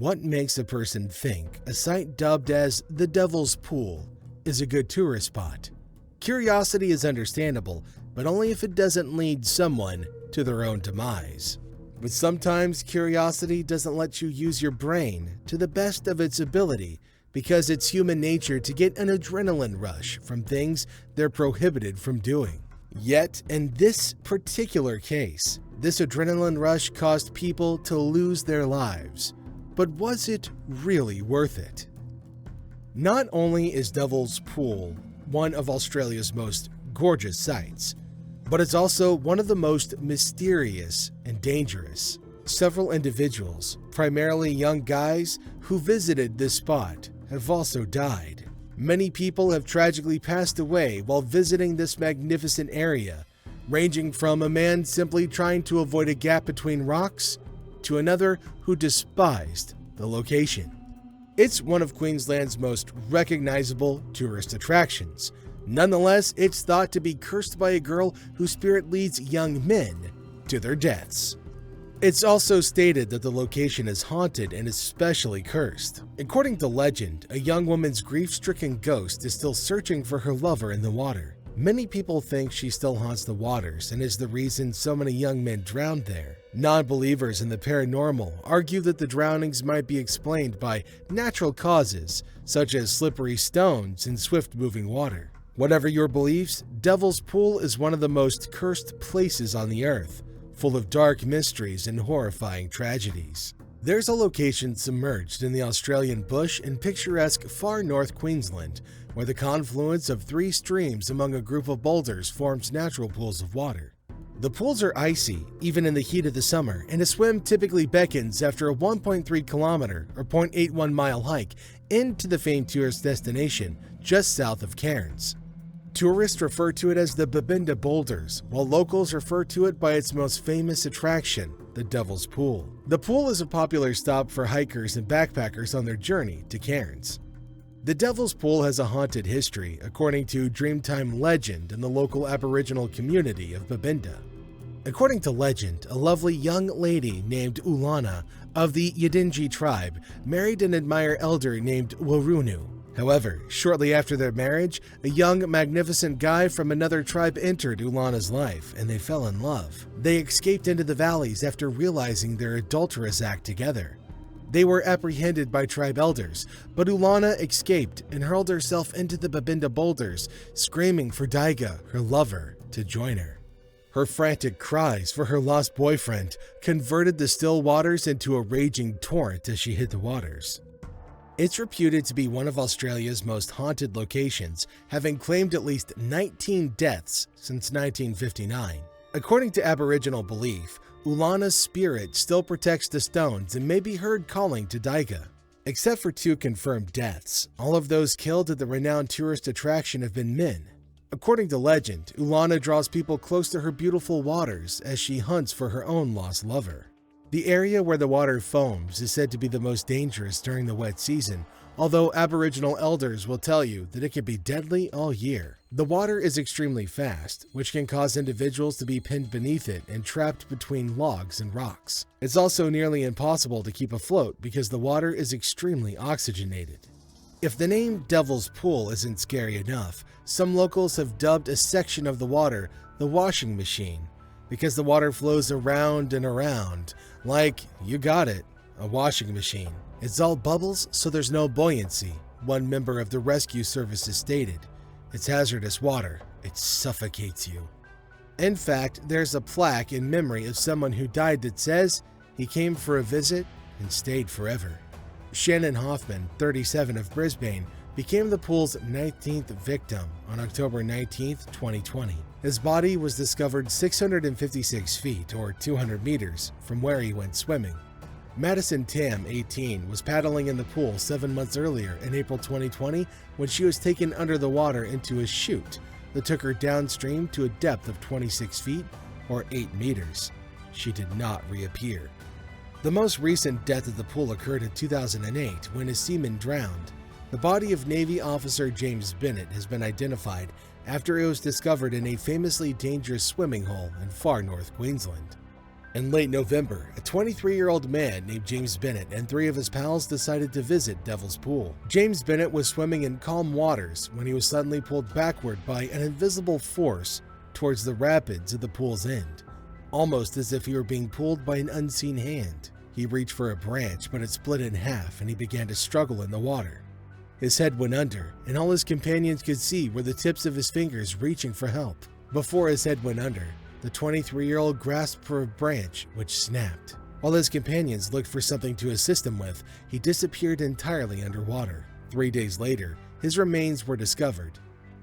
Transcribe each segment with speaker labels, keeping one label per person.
Speaker 1: What makes a person think a site dubbed as the Devil's Pool is a good tourist spot? Curiosity is understandable, but only if it doesn't lead someone to their own demise. But sometimes curiosity doesn't let you use your brain to the best of its ability because it's human nature to get an adrenaline rush from things they're prohibited from doing. Yet, in this particular case, this adrenaline rush caused people to lose their lives. But was it really worth it? Not only is Devil's Pool one of Australia's most gorgeous sights, but it's also one of the most mysterious and dangerous. Several individuals, primarily young guys who visited this spot, have also died. Many people have tragically passed away while visiting this magnificent area, ranging from a man simply trying to avoid a gap between rocks to another who despised the location. It's one of Queensland's most recognizable tourist attractions. Nonetheless, it's thought to be cursed by a girl whose spirit leads young men to their deaths. It's also stated that the location is haunted and especially cursed. According to legend, a young woman's grief-stricken ghost is still searching for her lover in the water. Many people think she still haunts the waters and is the reason so many young men drowned there. Non-believers in the paranormal argue that the drownings might be explained by natural causes, such as slippery stones and swift-moving water. Whatever your beliefs, Devil's Pool is one of the most cursed places on the earth, full of dark mysteries and horrifying tragedies. There's a location submerged in the Australian bush in picturesque far north Queensland, where the confluence of 3 streams among a group of boulders forms natural pools of water. The pools are icy, even in the heat of the summer, and a swim typically beckons after a 1.3 kilometer or 0.81 mile hike into the famed tourist destination just south of Cairns. Tourists refer to it as the Babinda Boulders, while locals refer to it by its most famous attraction, the Devil's Pool. The pool is a popular stop for hikers and backpackers on their journey to Cairns. The Devil's Pool has a haunted history, according to Dreamtime legend in the local Aboriginal community of Babinda. According to legend, a lovely young lady named Ulana of the Yidinji tribe married an admired elder named Warunu. However, shortly after their marriage, a young, magnificent guy from another tribe entered Ulana's life, and they fell in love. They escaped into the valleys after realizing their adulterous act together. They were apprehended by tribe elders, but Ulana escaped and hurled herself into the Babinda Boulders, screaming for Daiga, her lover, to join her. Her frantic cries for her lost boyfriend converted the still waters into a raging torrent as she hit the waters. It's reputed to be one of Australia's most haunted locations, having claimed at least 19 deaths since 1959. According to Aboriginal belief, Ulana's spirit still protects the stones and may be heard calling to Daiga. Except for 2 confirmed deaths, all of those killed at the renowned tourist attraction have been men. According to legend, Ulana draws people close to her beautiful waters as she hunts for her own lost lover. The area where the water foams is said to be the most dangerous during the wet season, although Aboriginal elders will tell you that it can be deadly all year. The water is extremely fast, which can cause individuals to be pinned beneath it and trapped between logs and rocks. It's also nearly impossible to keep afloat because the water is extremely oxygenated. If the name Devil's Pool isn't scary enough, some locals have dubbed a section of the water the washing machine, because the water flows around and around, like, you got it, a washing machine. It's all bubbles, so there's no buoyancy, one member of the rescue services stated. It's hazardous water. It suffocates you. In fact, there's a plaque in memory of someone who died that says he came for a visit and stayed forever. Shannon Hoffman, 37 of Brisbane, became the pool's 19th victim on October 19, 2020. His body was discovered 656 feet or 200 meters from where he went swimming. Madison Tam, 18, was paddling in the pool 7 months earlier in April 2020 when she was taken under the water into a chute that took her downstream to a depth of 26 feet or 8 meters. She did not reappear. The most recent death at the pool occurred in 2008 when a seaman drowned. The body of Navy officer James Bennett has been identified after it was discovered in a famously dangerous swimming hole in far north Queensland. In late November, a 23-year-old man named James Bennett and 3 of his pals decided to visit Devil's Pool. James Bennett was swimming in calm waters when he was suddenly pulled backward by an invisible force towards the rapids at the pool's end, almost as if he were being pulled by an unseen hand. He reached for a branch, but it split in half and he began to struggle in the water. His head went under, and all his companions could see were the tips of his fingers reaching for help. Before his head went under, the 23-year-old grasped for a branch, which snapped. While his companions looked for something to assist him with, he disappeared entirely underwater. 3 days later, his remains were discovered.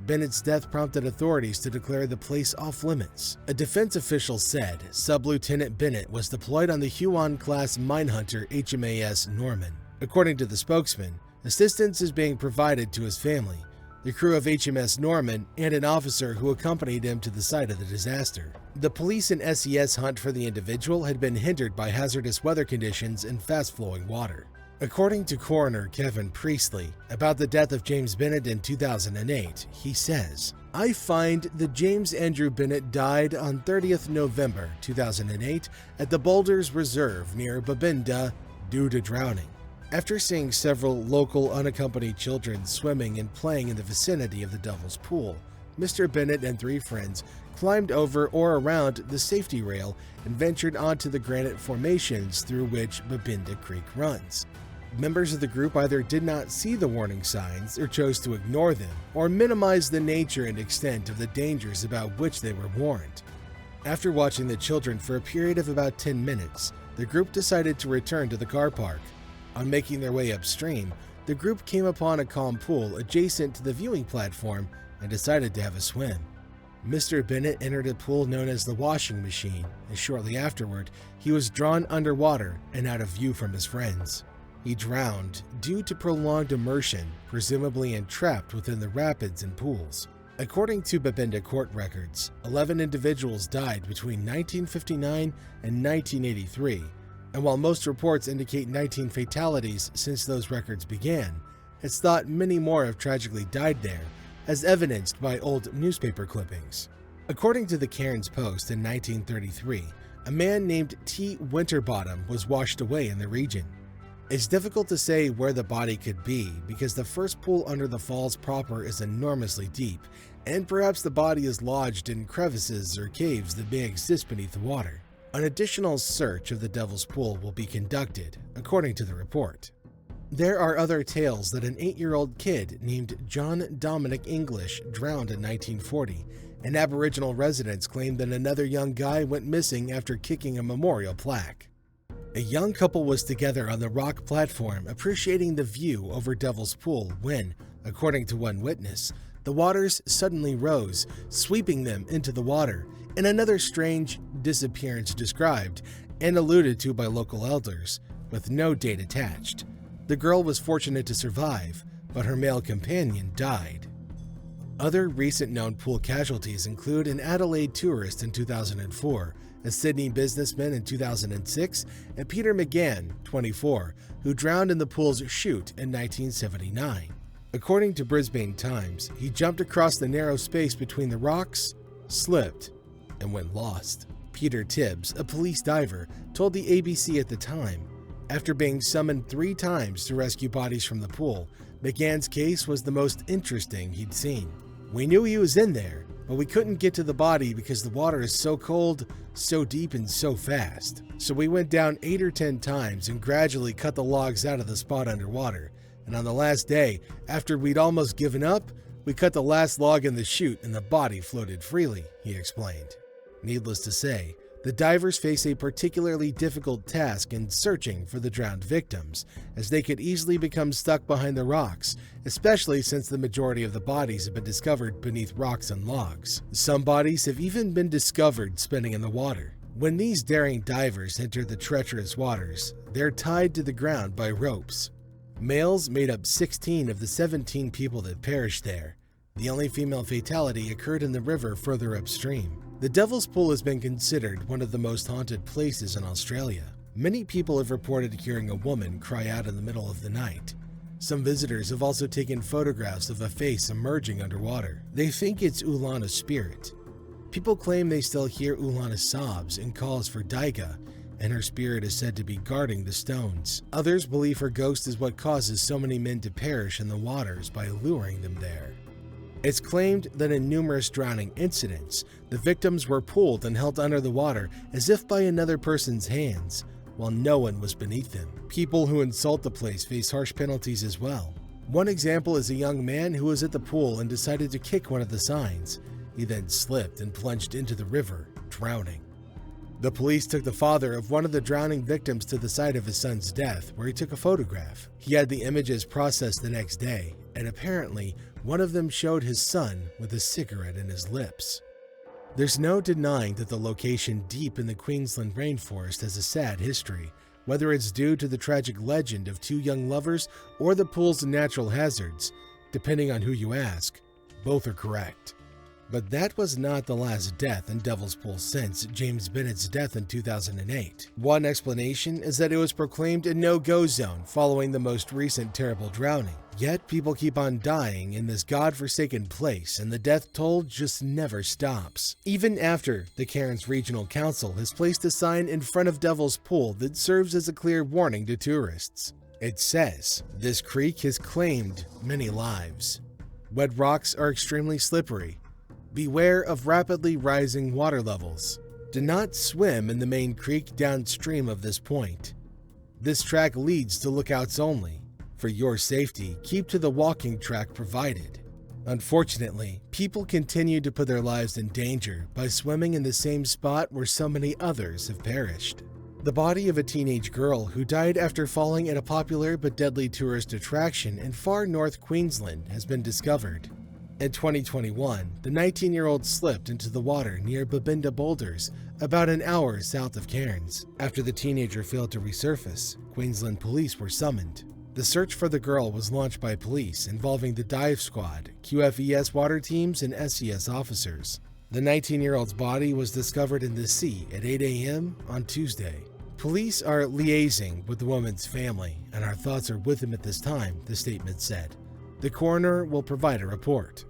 Speaker 1: Bennett's death prompted authorities to declare the place off-limits. A defense official said Sub-Lieutenant Bennett was deployed on the Huon-class minehunter HMAS Norman. According to the spokesman, assistance is being provided to his family, the crew of HMS Norman, and an officer who accompanied him to the site of the disaster. The police and SES hunt for the individual had been hindered by hazardous weather conditions and fast-flowing water. According to coroner Kevin Priestley, about the death of James Bennett in 2008, he says, "I find that James Andrew Bennett died on 30th November 2008 at the Boulders Reserve near Babinda due to drowning. After seeing several local unaccompanied children swimming and playing in the vicinity of the Devil's Pool, Mr. Bennett and 3 friends climbed over or around the safety rail and ventured onto the granite formations through which Babinda Creek runs. Members of the group either did not see the warning signs or chose to ignore them, or minimize the nature and extent of the dangers about which they were warned. After watching the children for a period of about 10 minutes, the group decided to return to the car park. On making their way upstream, the group came upon a calm pool adjacent to the viewing platform and decided to have a swim. Mr. Bennett entered a pool known as the washing machine, and shortly afterward, he was drawn underwater and out of view from his friends. He drowned due to prolonged immersion, presumably entrapped within the rapids and pools. According to Babinda court records, 11 individuals died between 1959 and 1983, and while most reports indicate 19 fatalities since those records began, it's thought many more have tragically died there, as evidenced by old newspaper clippings. According to the Cairns Post in 1933, a man named T. Winterbottom was washed away in the region. It's difficult to say where the body could be because the first pool under the falls proper is enormously deep, and perhaps the body is lodged in crevices or caves that may exist beneath the water. An additional search of the Devil's Pool will be conducted, according to the report. There are other tales that an 8-year-old kid named John Dominic English drowned in 1940, and Aboriginal residents claim that another young guy went missing after kicking a memorial plaque. A young couple was together on the rock platform appreciating the view over Devil's Pool when, according to one witness, the waters suddenly rose, sweeping them into the water, and another strange disappearance described and alluded to by local elders, with no date attached. The girl was fortunate to survive, but her male companion died. Other recent known pool casualties include an Adelaide tourist in 2004, a Sydney businessman in 2006, and Peter McGann, 24, who drowned in the pool's chute in 1979. According to Brisbane Times, he jumped across the narrow space between the rocks, slipped, and went lost. Peter Tibbs, a police diver, told the ABC at the time, after being summoned 3 times to rescue bodies from the pool, McGann's case was the most interesting he'd seen. "We knew he was in there, but we couldn't get to the body because the water is so cold, so deep, and so fast. So we went down 8 or 10 times and gradually cut the logs out of the spot underwater. And on the last day, after we'd almost given up, we cut the last log in the chute and the body floated freely," he explained. Needless to say, the divers face a particularly difficult task in searching for the drowned victims, as they could easily become stuck behind the rocks, especially since the majority of the bodies have been discovered beneath rocks and logs. Some bodies have even been discovered spinning in the water. When these daring divers enter the treacherous waters, they're tied to the ground by ropes. Males made up 16 of the 17 people that perished there. The only female fatality occurred in the river further upstream. The Devil's Pool has been considered one of the most haunted places in Australia. Many people have reported hearing a woman cry out in the middle of the night. Some visitors have also taken photographs of a face emerging underwater. They think it's Ulana's spirit. People claim they still hear Ulana's sobs and calls for Daiga, and her spirit is said to be guarding the stones. Others believe her ghost is what causes so many men to perish in the waters by luring them there. It's claimed that in numerous drowning incidents, the victims were pulled and held under the water as if by another person's hands, while no one was beneath them. People who insult the place face harsh penalties as well. One example is a young man who was at the pool and decided to kick one of the signs. He then slipped and plunged into the river, drowning. The police took the father of one of the drowning victims to the site of his son's death, where he took a photograph. He had the images processed the next day, and apparently one of them showed his son with a cigarette in his lips. There's no denying that the location deep in the Queensland rainforest has a sad history, whether it's due to the tragic legend of two young lovers or the pool's natural hazards. Depending on who you ask, both are correct. But that was not the last death in Devil's Pool since James Bennett's death in 2008. One explanation is that it was proclaimed a no-go zone following the most recent terrible drowning. Yet people keep on dying in this godforsaken place, and the death toll just never stops. Even after the Cairns Regional Council has placed a sign in front of Devil's Pool that serves as a clear warning to tourists. It says, "This creek has claimed many lives. Wet rocks are extremely slippery. Beware of rapidly rising water levels. Do not swim in the main creek downstream of this point. This track leads to lookouts only. For your safety, keep to the walking track provided." Unfortunately, people continue to put their lives in danger by swimming in the same spot where so many others have perished. The body of a teenage girl who died after falling at a popular but deadly tourist attraction in far north Queensland has been discovered. In 2021, the 19-year-old slipped into the water near Babinda Boulders, about an hour south of Cairns. After the teenager failed to resurface, Queensland police were summoned. The search for the girl was launched by police involving the dive squad, QFES water teams, and SES officers. The 19-year-old's body was discovered in the sea at 8 a.m. on Tuesday. Police are liaising with the woman's family, and our thoughts are with them at this time, the statement said. The coroner will provide a report.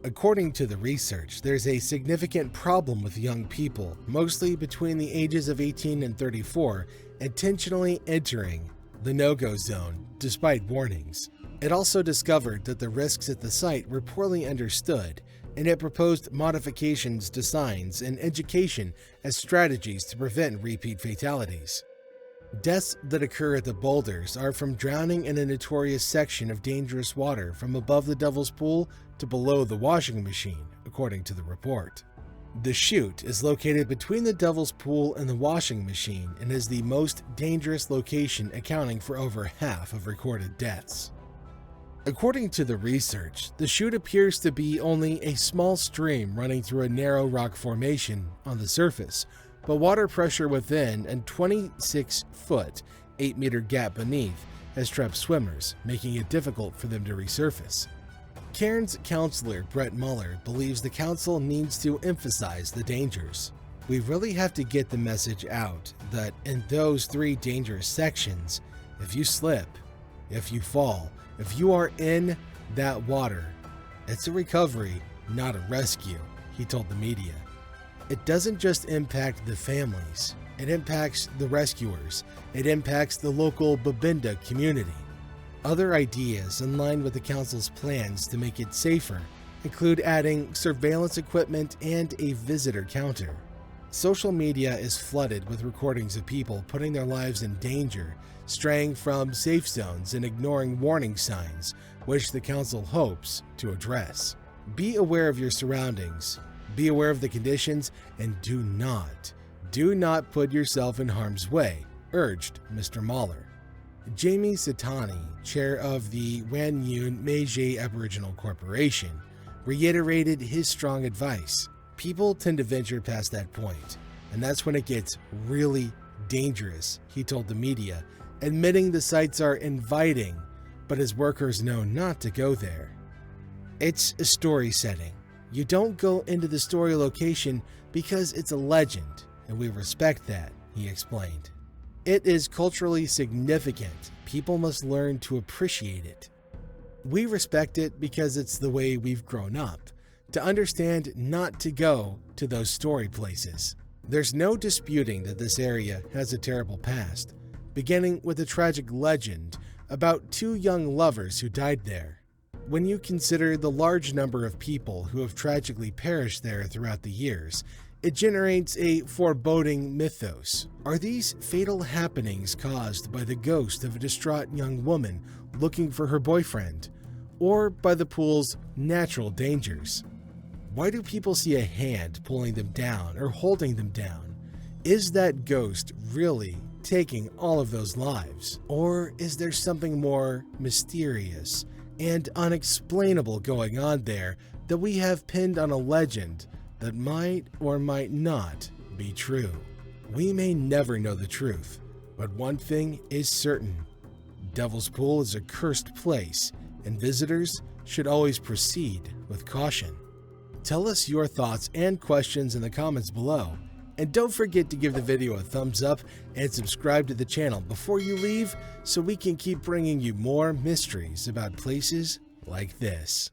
Speaker 1: According to the research, there's a significant problem with young people, mostly between the ages of 18 and 34, intentionally entering the no-go zone despite warnings. It also discovered that the risks at the site were poorly understood, and it proposed modifications to signs and education as strategies to prevent repeat fatalities. Deaths that occur at the boulders are from drowning in a notorious section of dangerous water from above the Devil's Pool to below the washing machine, according to the report. The chute is located between the Devil's Pool and the washing machine and is the most dangerous location, accounting for over half of recorded deaths. According to the research, the chute appears to be only a small stream running through a narrow rock formation on the surface, but water pressure within a 26-foot, 8-meter gap beneath has trapped swimmers, making it difficult for them to resurface. Cairns councillor Brett Muller believes the council needs to emphasize the dangers. We really have to get the message out that in those 3 dangerous sections, if you slip, if you fall, if you are in that water, it's a recovery, not a rescue, he told the media. It doesn't just impact the families, it impacts the rescuers, it impacts the local Babinda community. Other ideas in line with the council's plans to make it safer include adding surveillance equipment and a visitor counter. Social media is flooded with recordings of people putting their lives in danger, straying from safe zones and ignoring warning signs, which the council hopes to address. Be aware of your surroundings. Be aware of the conditions, and do not put yourself in harm's way, urged Mr. Mahler. Jamie Satani, chair of the Wanyun Meije Aboriginal Corporation, reiterated his strong advice. People tend to venture past that point, and that's when it gets really dangerous, he told the media, admitting the sites are inviting, but his workers know not to go there. It's a story setting. You don't go into the story location because it's a legend, and we respect that, he explained. It is culturally significant. People must learn to appreciate it. We respect it because it's the way we've grown up. to understand not to go to those story places. There's no disputing that this area has a terrible past, beginning with a tragic legend about two young lovers who died there. When you consider the large number of people who have tragically perished there throughout the years, it generates a foreboding mythos. Are these fatal happenings caused by the ghost of a distraught young woman looking for her boyfriend, or by the pool's natural dangers? Why do people see a hand pulling them down or holding them down? Is that ghost really taking all of those lives? Or is there something more mysterious and unexplainable going on there that we have pinned on a legend that might or might not be true? We may never know the truth, but one thing is certain: Devil's Pool is a cursed place, and visitors should always proceed with caution. Tell us your thoughts and questions in the comments below, and don't forget to give the video a thumbs up and subscribe to the channel before you leave so we can keep bringing you more mysteries about places like this.